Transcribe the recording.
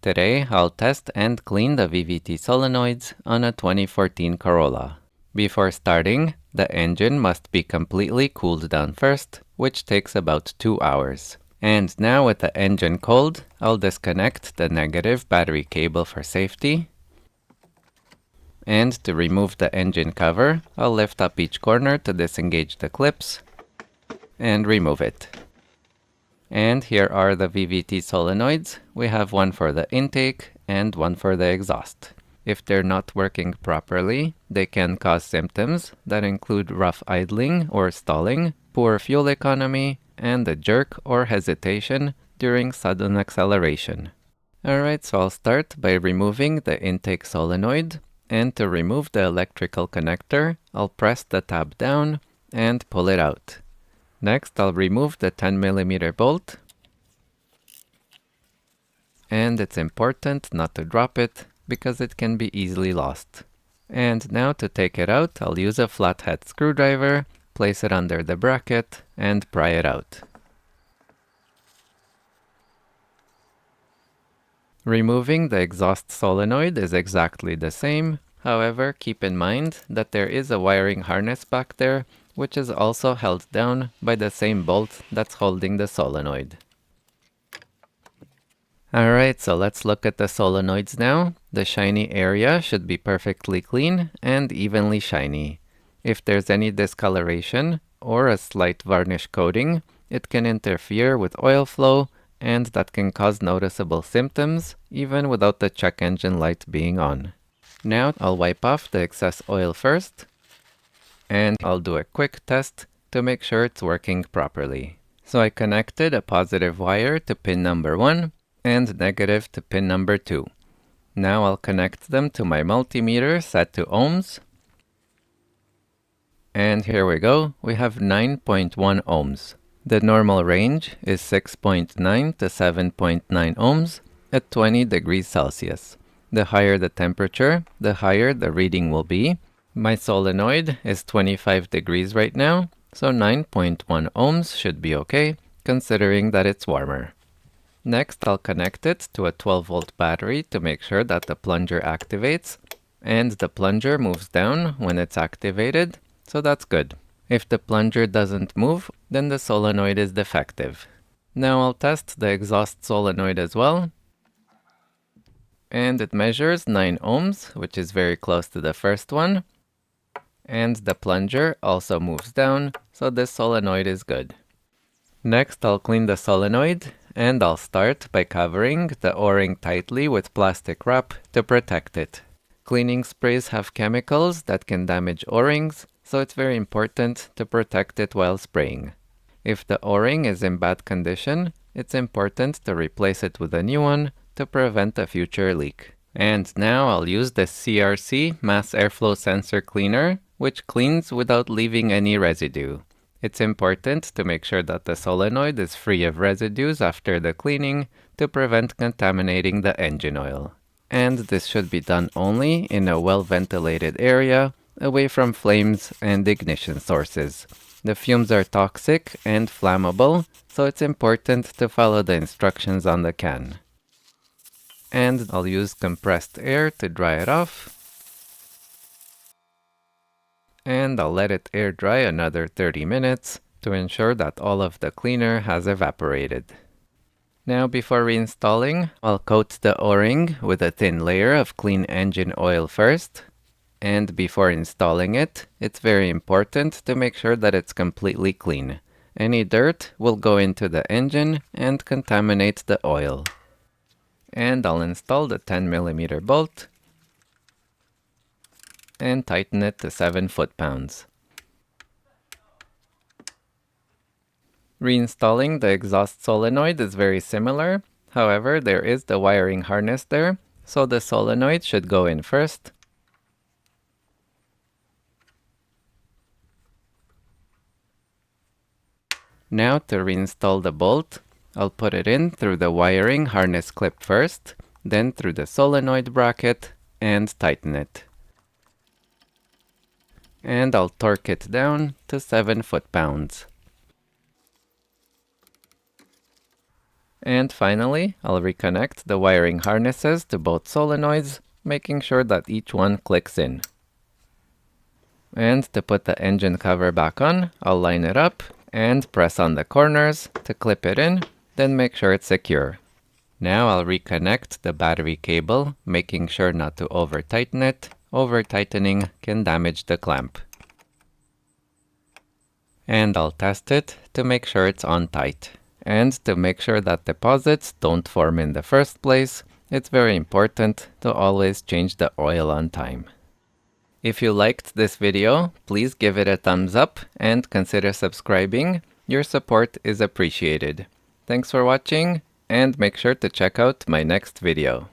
Today, I'll test and clean the VVT solenoids on a 2014 Corolla. Before starting, the engine must be completely cooled down first, which takes about 2 hours. And now with the engine cold, I'll disconnect the negative battery cable for safety. And to remove the engine cover, I'll lift up each corner to disengage the clips and remove it. And here are the VVT solenoids. We have one for the intake and one for the exhaust. If they're not working properly, they can cause symptoms that include rough idling or stalling, poor fuel economy, and a jerk or hesitation during sudden acceleration. Alright, so I'll start by removing the intake solenoid, and to remove the electrical connector, I'll press the tab down and pull it out. Next, I'll remove the 10mm bolt, and it's important not to drop it because it can be easily lost. And now to take it out, I'll use a flathead screwdriver, place it under the bracket, and pry it out. Removing the exhaust solenoid is exactly the same. However, keep in mind that there is a wiring harness back there, which is also held down by the same bolt that's holding the solenoid. Alright, so let's look at the solenoids now. The shiny area should be perfectly clean and evenly shiny. If there's any discoloration or a slight varnish coating, it can interfere with oil flow, and that can cause noticeable symptoms even without the check engine light being on. Now I'll wipe off the excess oil first, and I'll do a quick test to make sure it's working properly. So I connected a positive wire to pin number 1 and negative to pin number 2. Now I'll connect them to my multimeter set to ohms. And here we go, we have 9.1 ohms. The normal range is 6.9 to 7.9 ohms at 20 degrees Celsius. The higher the temperature, the higher the reading will be. My solenoid is 25 degrees right now, so 9.1 ohms should be okay, considering that it's warmer. Next, I'll connect it to a 12-volt battery to make sure that the plunger activates, and the plunger moves down when it's activated, so that's good. If the plunger doesn't move, then the solenoid is defective. Now I'll test the exhaust solenoid as well. And it measures 9 ohms, which is very close to the first one. And the plunger also moves down, so this solenoid is good. Next, I'll clean the solenoid, and I'll start by covering the O-ring tightly with plastic wrap to protect it. Cleaning sprays have chemicals that can damage O-rings, so it's very important to protect it while spraying. If the O-ring is in bad condition, it's important to replace it with a new one to prevent a future leak. And now I'll use the CRC mass airflow sensor cleaner, which cleans without leaving any residue. It's important to make sure that the solenoid is free of residues after the cleaning to prevent contaminating the engine oil. And this should be done only in a well-ventilated area, away from flames and ignition sources. The fumes are toxic and flammable, so it's important to follow the instructions on the can. And I'll use compressed air to dry it off. And I'll let it air dry another 30 minutes to ensure that all of the cleaner has evaporated. Now before reinstalling, I'll coat the O-ring with a thin layer of clean engine oil first. And before installing it, it's very important to make sure that it's completely clean. Any dirt will go into the engine and contaminate the oil. And I'll install the 10mm bolt and tighten it to 7 foot-pounds. Reinstalling the exhaust solenoid is very similar. However, there is the wiring harness there, so the solenoid should go in first. Now to reinstall the bolt, I'll put it in through the wiring harness clip first, then through the solenoid bracket, and tighten it. And I'll torque it down to 7 foot-pounds. And finally, I'll reconnect the wiring harnesses to both solenoids, making sure that each one clicks in. And to put the engine cover back on, I'll line it up and press on the corners to clip it in, then make sure it's secure. Now I'll reconnect the battery cable, making sure not to over-tighten it. Over-tightening can damage the clamp. And I'll test it to make sure it's on tight. And to make sure that deposits don't form in the first place, it's very important to always change the oil on time. If you liked this video, please give it a thumbs up and consider subscribing. Your support is appreciated. Thanks for watching, and make sure to check out my next video.